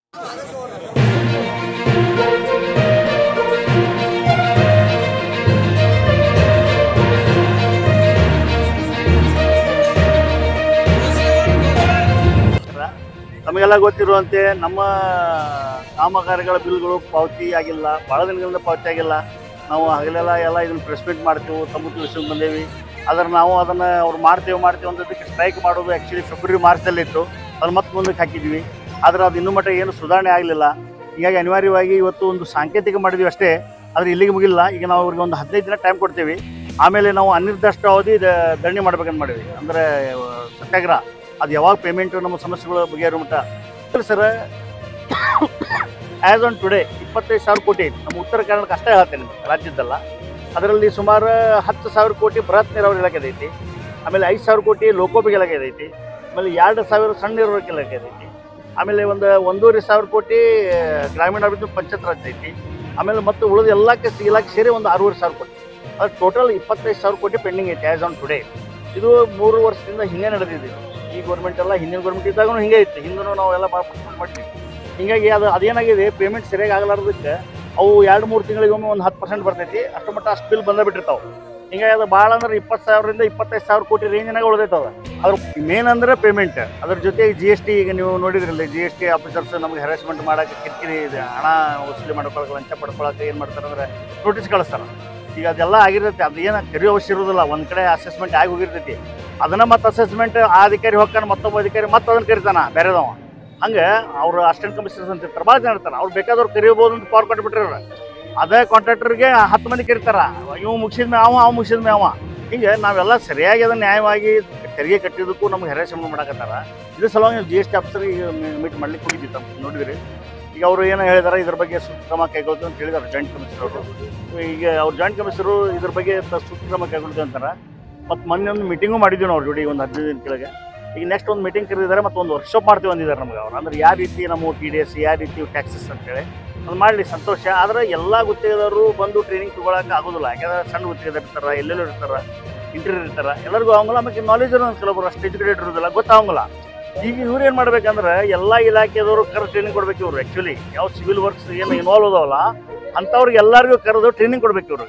ನಮಗೆಲ್ಲ ಗೊತ್ತಿರುವಂತೆ ನಮ್ಮ ಕಾಮಗಾರಿಗಳ ಬಿಲ್ಗಳು ಪಾವತಿ ಆಗಿಲ್ಲ, ಭಾಳ ದಿನಗಳಿಂದ ಪಾವತಿ ಆಗಿಲ್ಲ. ನಾವು ಹಗಲೆಲ್ಲ ಇದನ್ನು ಪ್ರೆಸ್ ಮೀಟ್ ಮಾಡ್ತೀವಿ, ತಮ್ಮ ವಿಷಯಕ್ಕೆ ಬಂದೇವಿ. ಆದರೆ ನಾವು ಅದನ್ನು ಅವ್ರು ಮಾಡ್ತೇವೆ ಅಂತದಕ್ಕೆ ಸ್ಟ್ರೈಕ್ ಮಾಡೋದು ಆ್ಯಕ್ಚುಲಿ ಫೆಬ್ರವರಿ ಮಾರ್ಚಲ್ಲಿತ್ತು. ಅದು ಮತ್ತೆ ಮುಂದಕ್ಕೆ ಹಾಕಿದ್ವಿ. ಆದರೆ ಅದು ಇನ್ನೂ ಮಟ್ಟ ಏನು ಸುಧಾರಣೆ ಆಗಲಿಲ್ಲ. ಹೀಗಾಗಿ ಅನಿವಾರ್ಯವಾಗಿ ಇವತ್ತು ಒಂದು ಸಾಂಕೇತಿಕ ಮಾಡಿದ್ವಿ ಅಷ್ಟೇ, ಆದರೆ ಇಲ್ಲಿಗೆ ಮುಗಿಲ್ಲ. ಈಗ ನಾವು ಅವ್ರಿಗೆ ಒಂದು 15 ದಿನ ಟೈಮ್ ಕೊಡ್ತೀವಿ. ಆಮೇಲೆ ನಾವು ಅನಿರ್ದಿಷ್ಟ ಅವಧಿ ಧರಣಿ ಮಾಡ್ಬೇಕಂತ ಮಾಡಿವಿ, ಅಂದರೆ ಸತ್ಯಾಗ್ರಹ. ಅದು ಯಾವಾಗ ಪೇಮೆಂಟು ನಮ್ಮ ಸಮಸ್ಯೆಗಳು ಬಗೆಹರೋ ಮಟ್ಟ ಸರ್. ಆ್ಯಸ್ ಆನ್ ಟುಡೇ 25,000 ಕೋಟಿ ನಮ್ಮ ಉತ್ತರ ಕರ್ನಾಟಕ ಅಷ್ಟೇ ಹೇಳ್ತೇನೆ, ರಾಜ್ಯದ್ದಲ್ಲ. ಅದರಲ್ಲಿ ಸುಮಾರು 10,000 ಕೋಟಿ ಬೃಹತ್ ನೀರಾವರಿ ಇಲಾಖೆ ಐತಿ. ಆಮೇಲೆ 5,000 ಕೋಟಿ ಲೋಕೋಪಯೋಗಿ ಇಲಾಖೆ ಐತಿ. ಆಮೇಲೆ 2,000 ಸಣ್ಣ ನೀರಾವರಿ ಇಲಾಖೆ ಐತಿ. ಆಮೇಲೆ ಒಂದು 1,500 ಕೋಟಿ ಗ್ರಾಮೀಣಾಭಿವೃದ್ಧಿ ಪಂಚಾಯತ್ ರಾಜ್ ಐತಿ. ಆಮೇಲೆ ಮತ್ತು ಉಳಿದ ಇಲಾಖೆ ಸೇರಿ ಒಂದು 6,500 ಕೋಟಿ. ಅದು ಟೋಟಲ್ 25,000 ಕೋಟಿ ಪೆಂಡಿಂಗ್ ಐತಿ ಆ್ಯಸ್ ಆನ್ ಟುಡೇ. ಇದು 3 ವರ್ಷದಿಂದ ಹಿಂಗೆ ನಡೆದಿದೆ. ಈ ಗೌರ್ಮೆಂಟ್ ಎಲ್ಲ ಹಿಂದಿನ ಗೌರ್ಮೆಂಟ್ ಇದ್ದಾಗೂ ಹಿಂಗೆ ಇತ್ತು, ಹಿಂದೂ ನಾವೆಲ್ಲ ಭಾಳ ಮಾಡ್ತೀವಿ. ಹೀಗಾಗಿ ಅದೇನಾಗಿದೆ, ಪೇಮೆಂಟ್ ಸರಿಯಾಗಿ ಆಗಲಾರ್ದಕ್ಕೆ ಅವು 2-3 ತಿಂಗಳಿಗೊಮ್ಮೆ ಒಂದು 10% ಬರ್ತೈತಿ. ಅಷ್ಟು ಮಟ್ಟ ಅಷ್ಟು ಬಿಲ್ ಬಂದೇ ಬಿಟ್ಟಿರ್ತಾವೆ. ಹೀಗಾಗಿ ಅದು ಭಾಳ ಅಂದ್ರೆ 20,000ರಿಂದ 25,000 ಕೋಟಿ ರೇಂಜಿನಾಗ ಉಳಿದೈತದ. ಅದ್ರ ಮೇನ್ ಅಂದರೆ ಪೇಮೆಂಟ್. ಅದ್ರ ಜೊತೆಗೆ GST, ಈಗ ನೀವು ನೋಡಿದ್ರಲ್ಲಿ GST ಆಫೀಸರ್ಸ್ ನಮಗೆ ಹ್ಯಾರಾಸ್ಮೆಂಟ್ ಮಾಡೋಕ್ಕೆ, ಕಿರಿಕಿರಿ ಇದೆ, ಹಣ ವಸೂಲಿ ಮಾಡ್ಕೊಳಕ್ಕೆ, ಲಂಚ ಪಡ್ಕೊಳಕ್ಕೆ ಏನು ಮಾಡ್ತಾರೆ ಅಂದರೆ ನೋಟಿಸ್ ಕಳಿಸ್ತಾರೆ. ಈಗ ಅದೆಲ್ಲ ಆಗಿರ್ತೈತಿ. ಅದು ಏನು ಕರಿಯೋ ಅವಶ್ಯ ಇರೋದಿಲ್ಲ. ಒಂದು ಕಡೆ ಅಸೆಸ್ಮೆಂಟ್ ಆಗಿ ಹೋಗಿರ್ತೈತಿ. ಅದನ್ನು ಮತ್ತೆ ಅಸೆಸ್ಮೆಂಟ್ ಆ ಅಧಿಕಾರಿ ಹೋಗ್ತಾನೆ, ಮತ್ತೊಬ್ಬ ಅಧಿಕಾರಿ ಮತ್ತೆ ಅದನ್ನು ಕರಿತಾನೆ ಬೇರೆದವ. ಹಂಗೆ ಅವರು ಅಸಿಸ್ಟೆಂಟ್ ಕಮಿಷನರ್ಸ್ ಅಂತ ಇರ್ತಾರೆ, ಭಾಳ ಜನ ಇರ್ತಾರೆ. ಅವ್ರು ಬೇಕಾದವ್ರು ಕರಿಬೋದು ಅಂತ ಪವರ್ ಕೊಟ್ಬಿಟ್ರೆ ಅದೇ ಕಾಂಟ್ರಾಕ್ಟರ್ಗೆ 10 ಮಂದಿ ಕರಿತಾರೆ. ಇವು ಮುಗಿಸಿದ್ಮೇಲೆ ಅವ ಮುಗಿಸಿದ್ಮೇಲೆ ಅವ. ಹಿಂಗೆ ನಾವೆಲ್ಲ ಸರಿಯಾಗಿ ಅದನ್ನು ನ್ಯಾಯವಾಗಿ ತೆರಿಗೆ ಕಟ್ಟಿದ್ದಕ್ಕೂ ನಮ್ಗೆ ಹ್ಯಾರಾಸ್ಮೆಂಟ್ ಮಾಡಕತ್ತಾರ. ಇದ್ರ ಸಲುವಾಗಿ GST ಆಫೀಸರಿಗೆ ಮೀಟ್ ಮಾಡ್ಲಿಕ್ಕೆ ಹೋಗಿದ್ದಿತ್ತು ನೋಡಿದ್ರಿ. ಈಗ ಅವರು ಏನು ಹೇಳಿದಾರೆ, ಇದ್ರ ಬಗ್ಗೆ ಸೂಕ್ತ ಕ್ರಮ ಕೈಗೊಳ್ತು ಅಂತ ಹೇಳಿದಾರೆ ಜಾಯಿಂಟ್ ಕಮಿಷನರ್ ಅವರು. ಈಗ ಅವ್ರು ಜಾಯಿಂಟ್ ಕಮಿಷನರು ಇದ್ರ ಬಗ್ಗೆ ಸೂಕ್ತ ಕ್ರಮ ಕೈಗೊಳ್ತು ಅಂತಾರೆ. ಮತ್ತು ಮೊನ್ನೆ ಒಂದು ಮೀಟಿಂಗು ಮಾಡಿದ್ವಿ ನಾವು ಜೋಡಿ ಒಂದು 15 ದಿನ ಕೆಳಗೆ. ಈಗ ನೆಕ್ಸ್ಟ್ ಒಂದು ಮೀಟಿಂಗ್ ಕರೆದಿದ್ದಾರೆ, ಮತ್ತು ಒಂದು ವರ್ಕ್ಶಾಪ್ ಮಾಡ್ತೀವಿ ಅಂದಿದ್ದಾರೆ ನಮ್ಗೆ ಅವ್ರು. ಅಂದ್ರೆ ಯಾವ ರೀತಿ ನಮ್ಮ TDS, ಯಾವ ರೀತಿ ಟ್ಯಾಕ್ಸಸ್ ಅಂತೇಳಿ ಅದು ಮಾಡಲಿ ಸಂತೋಷ. ಆದರೆ ಎಲ್ಲ ಗುತ್ತಿಗೆದಾರರು ಬಂದು ಟ್ರೈನಿಂಗ್ ತೊಗೊಳಕ್ಕೆ ಆಗೋದಿಲ್ಲ. ಯಾಕಂದ್ರೆ ಸಣ್ಣ ಗುತ್ತಿಗೆದಾರ ಇರ್ತಾರೆ, ಎಲ್ಲೆಲ್ಲೋ ಇರ್ತಾರೆ, ಇಂಟೀರಿಯರ್ ಇರ್ತಾರೆ, ಎಲ್ಲರಿಗೂ ಆಗಂಗಿಲ್ಲ. ಆಮೇಲೆ ನಾಲೆಜ್ ಇರೋ ಕೆಲವೊಬ್ಬರು ಅಷ್ಟು ಎಜುಕೇಟೆಡ್ ಇರೋದಿಲ್ಲ, ಗೊತ್ತಾಗಂಗಿಲ್ಲ. ಈಗ ಇವ್ರು ಏನು ಮಾಡ್ಬೇಕಂದ್ರೆ ಎಲ್ಲ ಇಲಾಖೆದವರು ಕರೆದು ಟ್ರೈನಿಂಗ್ ಕೊಡ್ಬೇಕು. ಇವರು ಆ್ಯಕ್ಚುಲಿ ಯಾವ ಸಿವಿಲ್ ವರ್ಕ್ಸ್ ಏನು ಇನ್ವಾಲ್ವ್ ಅದಾವಲ್ಲ ಅಂಥವ್ರಿಗೆ ಎಲ್ಲರಿಗೂ ಕರೆದು ಟ್ರೈನಿಂಗ್ ಕೊಡ್ಬೇಕು ಇವರು.